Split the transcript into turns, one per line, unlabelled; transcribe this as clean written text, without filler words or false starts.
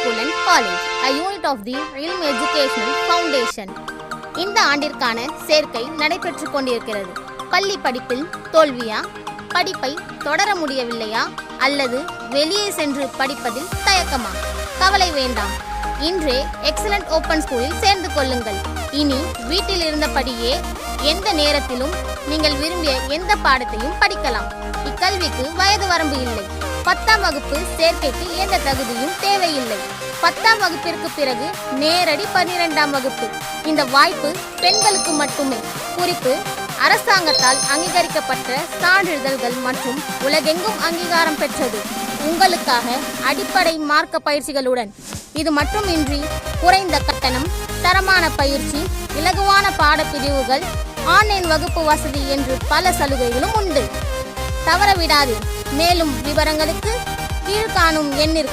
School and College, a unit of the Ilm Educational Foundation. இந்த ஆண்டிற்கான சேர்க்கை நடைபெற்று கொண்டிருக்கிறது. பள்ளி படிப்பில் தோல்வியா, படிப்பை தொடர முடியவில்லையா, அல்லது வெளியே சென்று படிப்பதில் தயக்கமா? கவலை வேண்டாம். இன்றே எக்ஸலண்ட் ஓப்பன் ஸ்கூலில் சேர்ந்து கொள்ளுங்கள். இனி வீட்டில் இருந்தபடியே எந்த நேரத்திலும் நீங்கள் விரும்பிய எந்த பாடத்தையும் படிக்கலாம். இக்கல்விக்கு வயது வரம்பு இல்லை. 10ஆம் வகுப்பு சேர்க்கைக்கு எந்த தகுதியும் தேவையில்லை. 10ஆம் வகுப்பிற்கு பிறகு நேரடி 12ஆம் வகுப்பு. இந்த வாய்ப்பு பெண்களுக்கு மட்டுமே. குறிப்பு: அரசாங்கத்தால் அங்கீகரிக்கப்பட்ட சான்றிதழ்கள் மற்றும் உலகெங்கும் அங்கீகாரம் பெற்றது. உங்களுக்காக அடிப்படை மார்க்க பயிற்சிகளுடன். இது மட்டுமின்றி குறைந்த கட்டணம், தரமான பயிற்சி, இலகுவான பாடப்பிரிவுகள், ஆன்லைன் வகுப்பு வசதி என்று பல சலுகைகளும் உண்டு. தவற விடாதே. மேலும் விவரங்களுக்கு கீழ்காணும் எண்ணிற்கு